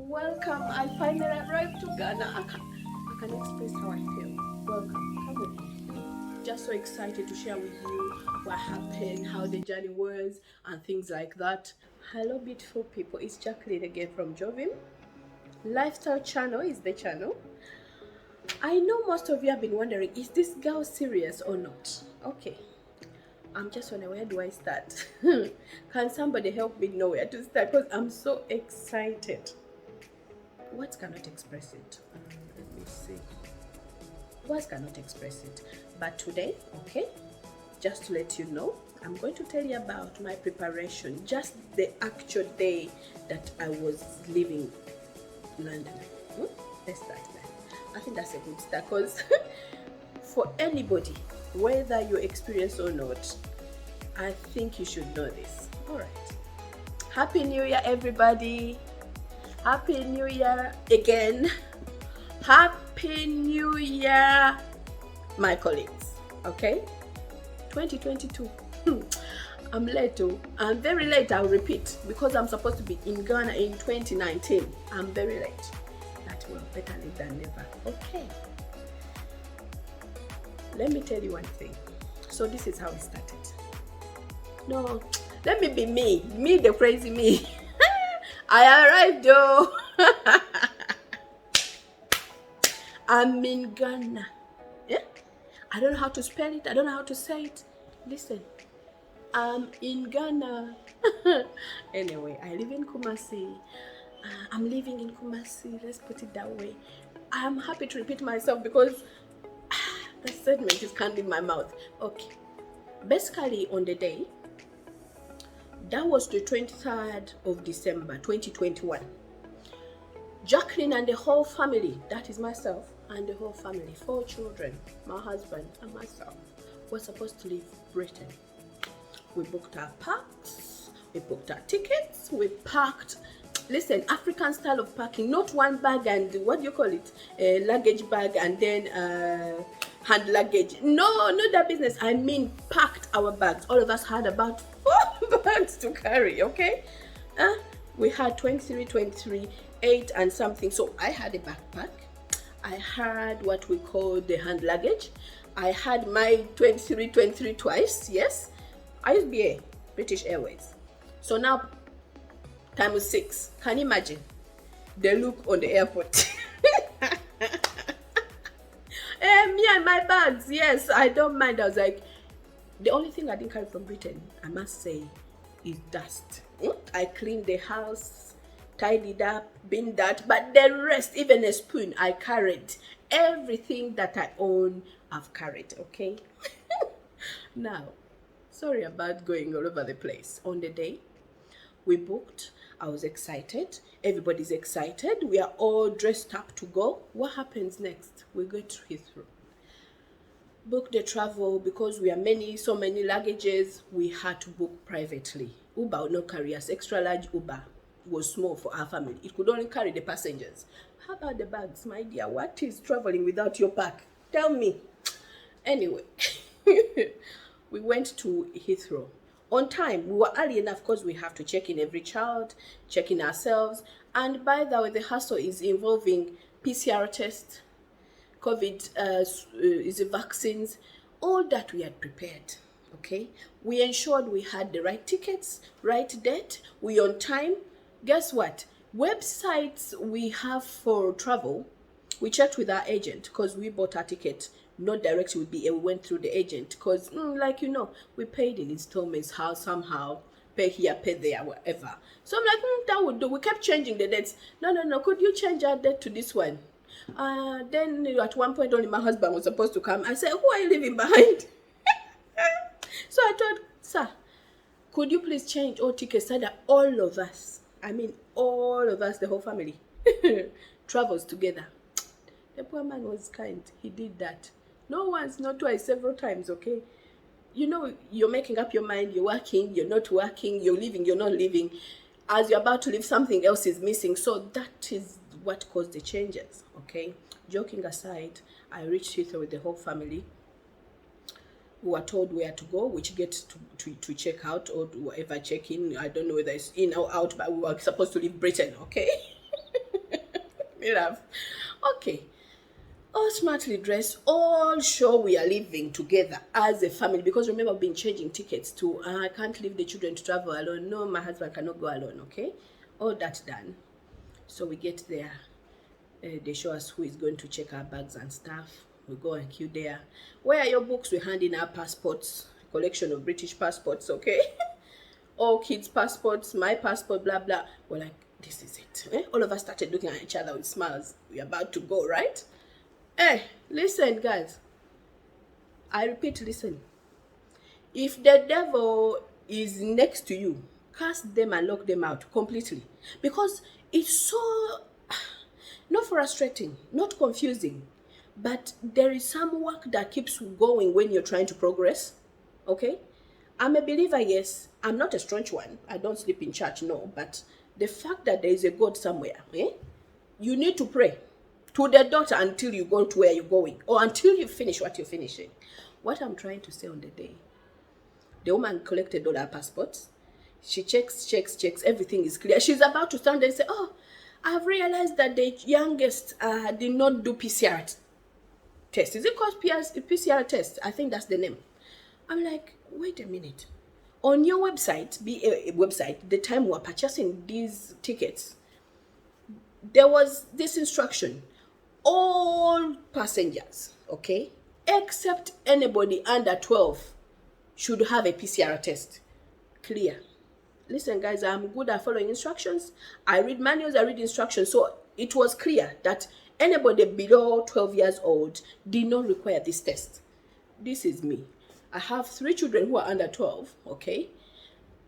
Welcome. I finally arrived to Ghana. I can express how I feel. Welcome. Come with me. Just so excited to share with you what happened, how the journey was, and things like that. Hello, beautiful people. It's Jacqueline again from Jovim. Lifestyle channel is the channel. I know most of you have been wondering, is this girl serious or not? Okay. I'm just wondering, where do I start? Can somebody help me know where to start? Because I'm so excited. Words cannot express it. Let me see. Words cannot express it. But today, okay, just to let you know, I'm going to tell you about my preparation, just the actual day that I was leaving London. Let's start there. I think that's a good start because for anybody, whether you experience or not, I think you should know this. All right. Happy New Year, everybody. Happy New Year again. Happy New Year, my colleagues. Okay? 2022. I'm late too. I'm very late, I'll repeat, because I'm supposed to be in Ghana in 2019. I'm very late. That will better late than never. Okay. Let me tell you one thing. So this is how it started. No, let me be me. Me, the crazy me. I arrived though. I'm in Ghana. Yeah? I don't know how to spell it. I don't know how to say it. Listen, I'm in Ghana. Anyway, I live in Kumasi. I'm living in Kumasi. Let's put it that way. I'm happy to repeat myself because the statement is candy in my mouth. Okay. Basically, on the day, that was the 23rd of December, 2021. Jacqueline and the whole family, that is myself and the whole family, 4 children, my husband and myself, were supposed to leave Britain. We booked our packs, we booked our tickets, we packed. Listen, African style of packing, not one bag and what do you call it? A luggage bag and then hand luggage. No, not that business. I mean, packed our bags. All of us had about 4 bags to carry, okay? We had 23, 8 and something. So I had a backpack. I had what we call the hand luggage. I had my 23 twice, yes. I used BA, British Airways. So now, times 6. Can you imagine the look on the airport? Me and my bags, yes, I don't mind. I was like, the only thing I didn't carry from Britain, I must say, is dust. I cleaned the house, tidied up, bin that, but the rest, even a spoon, I carried. Everything that I own, I've carried, okay? Now, sorry about going all over the place. On the day, we booked. I was excited. Everybody's excited. We are all dressed up to go. What happens next? We go to Heathrow. Book the travel because we are so many luggages. We had to book privately. Uber would not carry us. Extra large Uber was small for our family. It could only carry the passengers. How about the bags, my dear? What is traveling without your pack? Tell me. Anyway, we went to Heathrow. On time, we were early enough because we have to check in every child, check in ourselves. And by the way, the hassle is involving PCR test, COVID is vaccines, all that we had prepared, okay? We ensured we had the right tickets, right date, we on time. Guess what? Websites we have for travel, we checked with our agent because we bought our ticket not directly with BA, we went through the agent because, like you know, we paid in installments, how somehow, pay here, pay there, whatever. So I'm like, that would do. We kept changing the dates. No, could you change our date to this one? Then at one point only my husband was supposed to come. I said, who are you leaving behind? So I told, sir, could you please change all tickets so that all of us, the whole family, travels together. The poor man was kind. He did that. Not once, not twice, several times, okay? You know, you're making up your mind, you're working, you're not working, you're leaving, you're not leaving. As you're about to leave, something else is missing. So that is what caused the changes, okay? Joking aside, I reached Heathrow with the whole family. We were told where to go, which gate to check out or whatever check in. I don't know whether it's in or out, but we were supposed to leave Britain, okay? Me laugh. Okay. All smartly dressed, all sure we are living together as a family. Because remember, I've been changing tickets to, I can't leave the children to travel alone. No, my husband cannot go alone, okay? All that done. So we get there. They show us who is going to check our bags and stuff. We go and queue there. Where are your books? We hand in our passports, collection of British passports, okay? All kids' passports, my passport, blah, blah. We're like, this is it. All of us started looking at each other with smiles. We're about to go, right? Listen, guys. I repeat, listen. If the devil is next to you, cast them and lock them out completely. Because it's so, not frustrating, not confusing, but there is some work that keeps going when you're trying to progress. Okay? I'm a believer, yes. I'm not a staunch one. I don't sleep in church, no. But the fact that there is a God somewhere, you need to pray to the daughter until you go to where you're going, or until you finish what you're finishing. What I'm trying to say on the day, the woman collected all her passports. She checks, everything is clear. She's about to stand there and say, oh, I've realized that the youngest did not do PCR test. Is it called PCR test? I think that's the name. I'm like, wait a minute. On your website, the time we were purchasing these tickets, there was this instruction. All passengers, okay, except anybody under 12 should have a PCR test. Clear. Listen, guys, I'm good at following instructions. I read manuals, I read instructions. So it was clear that anybody below 12 years old did not require this test. This is me. I have 3 children who are under 12, okay?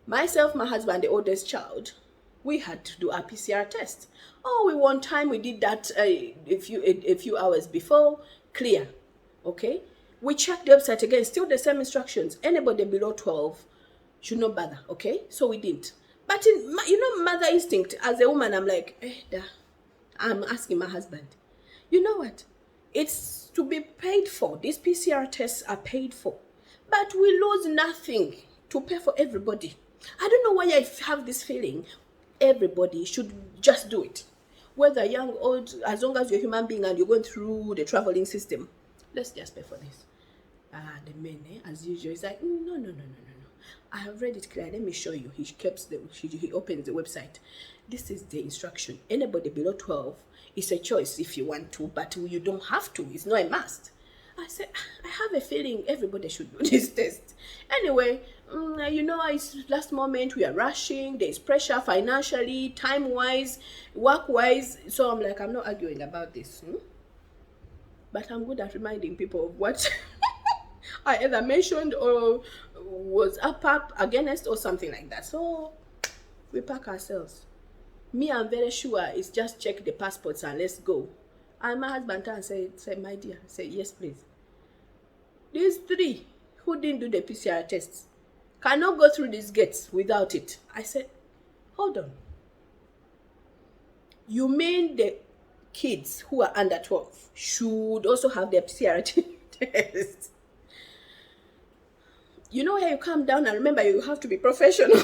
Myself, my husband, the oldest child, we had to do our PCR test. Oh, one time we did that a few hours before. Clear, okay? We checked the website again, still the same instructions. Anybody below 12 should not bother, okay? So we didn't. But mother instinct, as a woman, I'm like, I'm asking my husband, you know what? It's to be paid for. These PCR tests are paid for. But we lose nothing to pay for everybody. I don't know why I have this feeling. Everybody should just do it. Whether young or old, as long as you're a human being and you're going through the traveling system, let's just pay for this. The men, as usual, is like, no. I have read it clear. Let me show you. He opens the website. This is the instruction. Anybody below 12, it's a choice if you want to, but you don't have to. It's not a must. I said, I have a feeling everybody should do this test. Anyway, it's last moment, we are rushing, there's pressure financially, time-wise, work-wise. So I'm like, I'm not arguing about this. But I'm good at reminding people of what I either mentioned or was up against or something like that. So we pack ourselves. Me, I'm very sure it's just check the passports and let's go. And my husband turned and said, my dear, say yes, please. These 3 who didn't do the PCR tests cannot go through these gates without it. I said, hold on. You mean the kids who are under 12 should also have their PCR test? You know how you calm down and remember you have to be professional.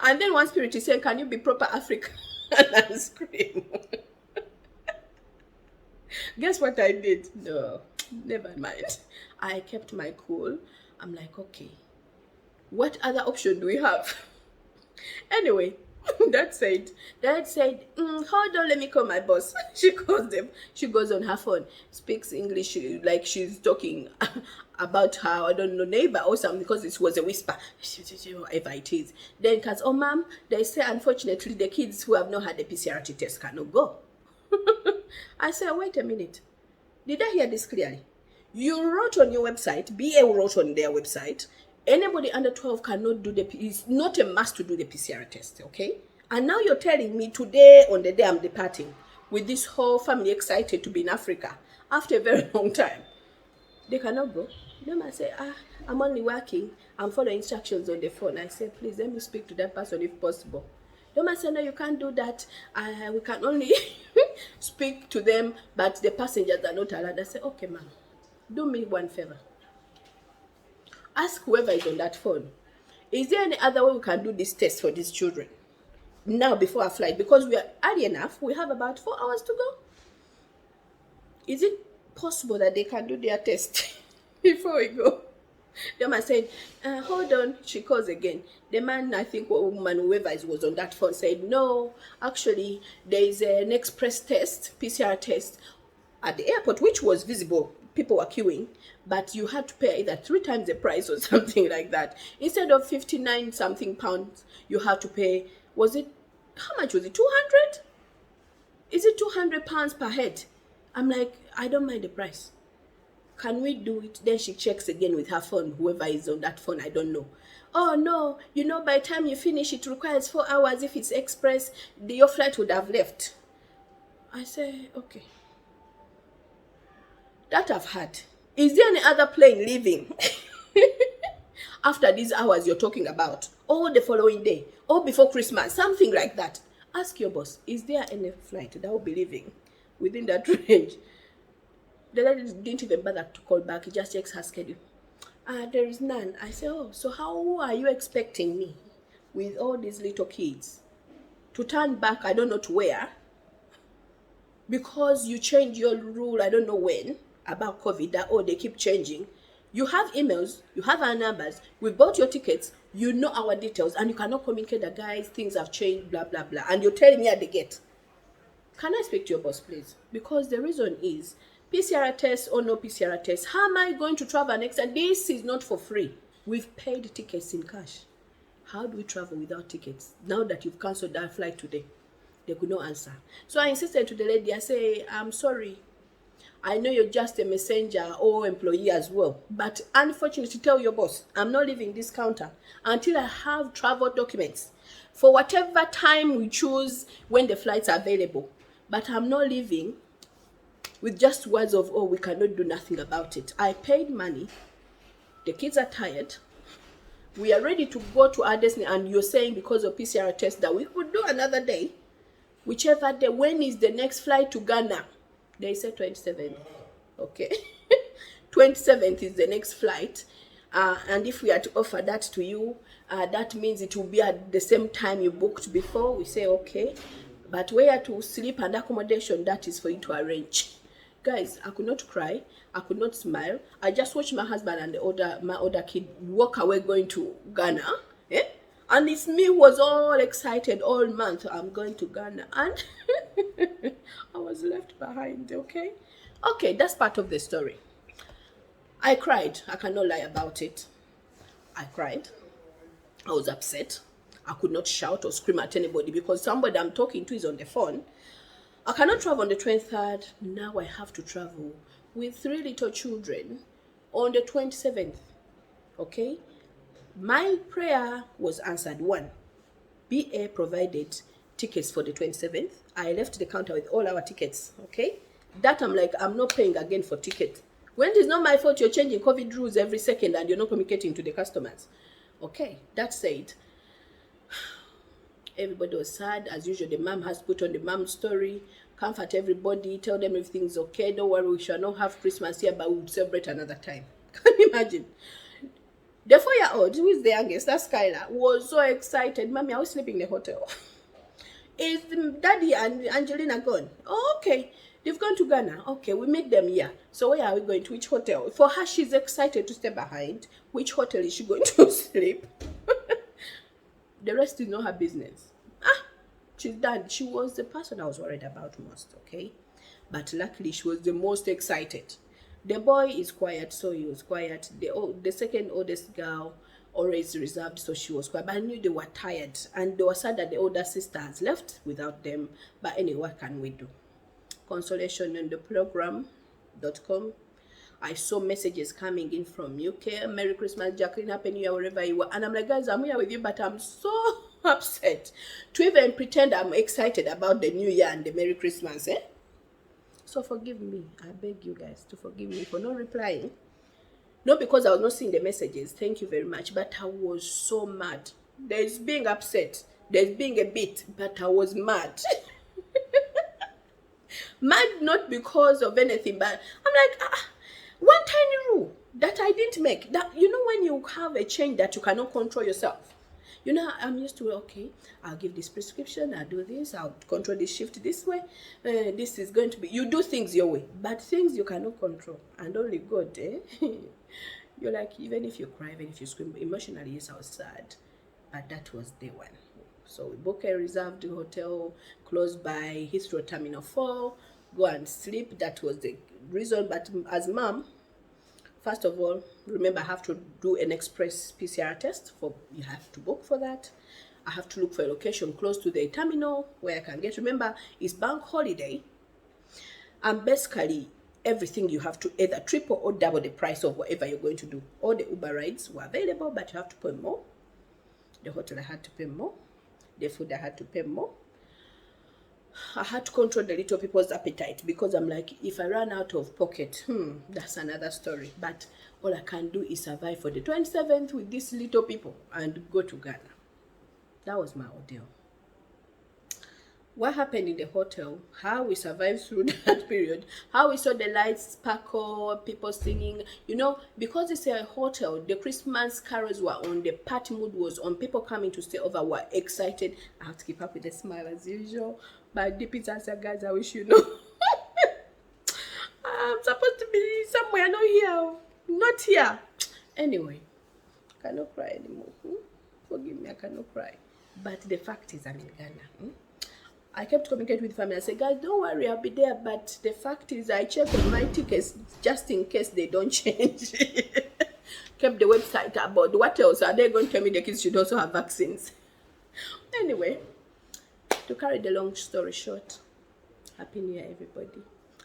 And then one spirit is saying, can you be proper African? And I scream. Guess what I did? No, never mind. I kept my cool. I'm like, okay, what other option do we have? Anyway, Dad said, hold on, let me call my boss. She calls them. She goes on her phone, speaks English like she's talking about her, I don't know, neighbor or something, because it was a whisper, whatever it is. Then comes, oh, ma'am, they say, unfortunately, the kids who have not had the PCR test cannot go. I said, wait a minute. Did I hear this clearly? You wrote on your website, BA wrote on their website, anybody under 12 cannot do it's not a must to do the PCR test, okay? And now you're telling me today, on the day I'm departing, with this whole family excited to be in Africa, after a very long time, they cannot go. Then I say, I'm only working, I'm following instructions on the phone. I say, please, let me speak to that person if possible. Then I say, no, you can't do that. We can only speak to them, but the passengers are not allowed. I say, okay, ma'am, do me one favor. Ask whoever is on that phone, is there any other way we can do this test for these children? now before our flight, because we are early enough, we have about 4 hours to go. Is it possible that they can do their test before we go? The man said, hold on. She calls again. The man, I think, woman, whoever it was on that phone, said, no, actually, there is an express test, PCR test, at the airport, which was visible. People were queuing, but you had to pay either 3 times the price or something like that. Instead of 59 something pounds, you had to pay, was it, how much was it, 200? Is it 200 pounds per head? I'm like, I don't mind the price. Can we do it? Then she checks again with her phone, whoever is on that phone, I don't know. Oh no, by the time you finish, it requires 4 hours. If it's express, your flight would have left. I say, okay. That I've had. Is there any other plane leaving after these hours you're talking about? Or the following day? Or before Christmas? Something like that. Ask your boss, is there any flight that will be leaving within that range? The lady didn't even bother to call back. He just checks her schedule. There is none. I say, oh, so how are you expecting me with all these little kids to turn back, I don't know to where, because you change your rule, I don't know when, about COVID, that, oh, they keep changing. You have emails, you have our numbers, we bought your tickets, you know our details, and you cannot communicate that, guys, things have changed, blah, blah, blah. And you're telling me at the gate. Can I speak to your boss, please? Because the reason is, PCR test or no PCR test, how am I going to travel next? And this is not for free. We've paid tickets in cash. How do we travel without tickets? Now that you've cancelled that flight today, they could not answer. So I insisted to the lady, I say, I'm sorry. I know you're just a messenger or employee as well. But unfortunately, tell your boss, I'm not leaving this counter until I have travel documents for whatever time we choose when the flights are available. But I'm not leaving with just words of, oh, we cannot do nothing about it. I paid money. The kids are tired. We are ready to go to our destiny. And you're saying because of PCR test that we could do another day. Whichever day. When is the next flight to Ghana? They said 27th. Okay. 27th is the next flight. And if we are to offer that to you, that means it will be at the same time you booked before. We say, okay. But where to sleep and accommodation, that is for you to arrange. Guys, I could not cry. I could not smile. I just watched my husband and my older kid walk away going to Ghana. And it's me who was all excited all month. I'm going to Ghana. And I was left behind, okay? Okay, that's part of the story. I cried. I cannot lie about it. I cried. I was upset. I could not shout or scream at anybody because somebody I'm talking to is on the phone. I cannot travel on the 23rd. Now I have to travel with 3 little children on the 27th. Okay? My prayer was answered. 1, BA provided tickets for the 27th. I left the counter with all our tickets. Okay? That I'm like, I'm not paying again for ticket. When it's not my fault, you're changing COVID rules every second and you're not communicating to the customers. Okay, that said, everybody was sad. As usual, the mom has put on the mom story, comfort everybody, tell them everything's okay, don't worry, we shall not have Christmas here, but we'll celebrate another time. Can you imagine? The 4-year-old, who is the youngest, that's Skylar, was so excited. Mommy, I was sleeping in the hotel. Is Daddy and Angelina gone? Oh, okay. They've gone to Ghana. Okay, we meet them here. So where are we going to? Which hotel? For her, she's excited to stay behind. Which hotel is she going to sleep? The rest is not her business. She's done. She was the person I was worried about most, okay? But luckily, she was the most excited. The boy is quiet, so he was quiet. The second oldest girl always reserved, so she was quiet. But I knew they were tired. And they were sad that the older sister has left without them. But anyway, what can we do? Consolation on the program.com. I saw messages coming in from UK. Merry Christmas, Jacqueline, Happy New Year, wherever you were. And I'm like, guys, I'm here with you, but I'm so upset to even pretend I'm excited about the New Year and the Merry Christmas, So forgive me. I beg you guys to forgive me for not replying. Not because I was not seeing the messages. Thank you very much. But I was so mad. There's being upset. There's being a bit. But I was mad. Mad not because of anything, but I'm like, one tiny rule that I didn't make. That, you know, when you have a change that you cannot control yourself, You know, I'm used to, okay, I'll give this prescription, I'll do this, I'll control this shift this way. This is going to be, you do things your way, but things you cannot control, and only God, You're like, even if you cry, even if you scream, emotionally, yes, I was sad, but that was day one. So we book a reserved hotel close by Heathrow Terminal 4, go and sleep. That was the reason. But as mom, first of all, remember I have to do an express PCR test. You have to book for that. I have to look for a location close to the terminal where I can get. Remember, it's bank holiday, and basically everything you have to either triple or double the price of whatever you're going to do. All the Uber rides were available, but you have to pay more. The hotel I had to pay more. The food I had to pay more. I had to control the little people's appetite, because I'm like, if I run out of pocket, that's another story. But all I can do is survive for the 27th with these little people and go to Ghana. That was my ordeal. What happened in the hotel, how we survived through that period, how we saw the lights sparkle, people singing, you know, because it's a hotel, the Christmas carols were on, the party mood was on, people coming to stay over were excited. I have to keep up with a smile as usual, but deep inside, guys, I wish you know. I'm supposed to be somewhere, not here. Anyway, I cannot cry anymore. Forgive me, I cannot cry. But the fact is, I'm in Ghana. I kept communicating with family. I said, guys, don't worry, I'll be there. But the fact is, I checked on my tickets just in case they don't change. Kept the website about what else. Are they going to tell me the kids should also have vaccines? Anyway, to carry the long story short, Happy New Year, everybody.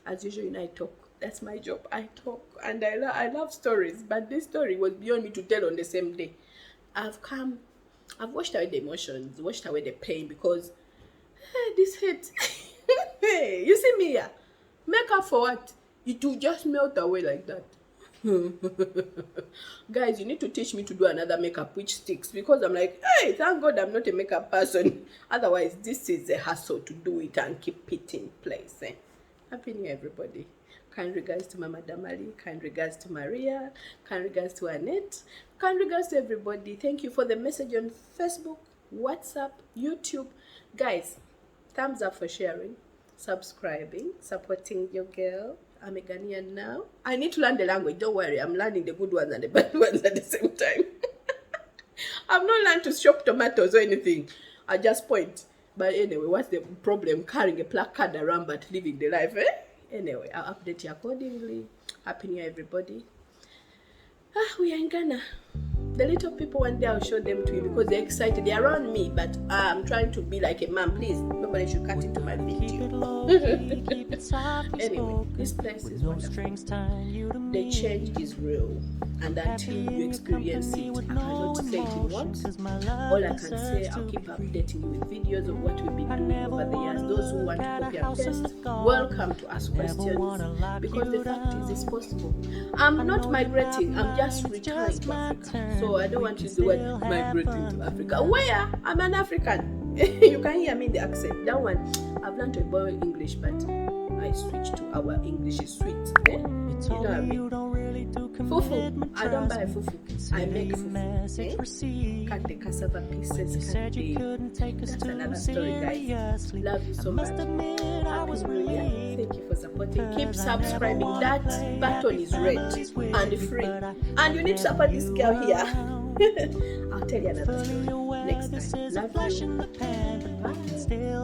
As usual, you know, I talk. That's my job. I talk. And I love stories. But this story was beyond me to tell on the same day. I've washed away the emotions, washed away the pain, because this hate. Hey, you see me here? Makeup for what? It will just melt away like that. Guys, you need to teach me to do another makeup which sticks, because I'm like, hey, thank God I'm not a makeup person. Otherwise, this is a hassle to do it and keep it in place. Happy New Year, everybody. Kind regards to Mama Damali, kind regards to Maria, kind regards to Annette, kind regards to everybody. Thank you for the message on Facebook, WhatsApp, YouTube. Guys, thumbs up for sharing, subscribing, supporting your girl. I'm a Ghanaian now. I need to learn the language. Don't worry. I'm learning the good ones and the bad ones at the same time. I've not learned to shop tomatoes or anything. I just point. But anyway, what's the problem? Carrying a placard around but living the life, Anyway, I'll update you accordingly. Happy New Year, everybody. We are in Ghana. The little people, one day I'll show them to you, because they're excited. They're around me, but I'm trying to be like a mom. Please, nobody should cut into my video. Anyway, this place is wonderful. The change is real, and until you experience it, I cannot say it in words. All I can say, I'll keep updating you with videos of what we've been doing over the years. Those who want to copy and paste, welcome to ask questions, because the fact is, it's possible. I'm not migrating, I'm just returning to Africa. So I don't want to use the word migrating to Africa. Where? I'm an African. You can hear me in the accent. That one, I've learned to borrow English, but I switched to our English is sweet. You know what I mean? Fufu. I don't buy fufu. I make fufu. Cut the cassava pieces. That's another story, guys. Love you so much. Happy New Year. Thank you for supporting. Keep subscribing. That button is red and free. And you need to support this girl here. I'll tell you another story next time. Love you. Bye.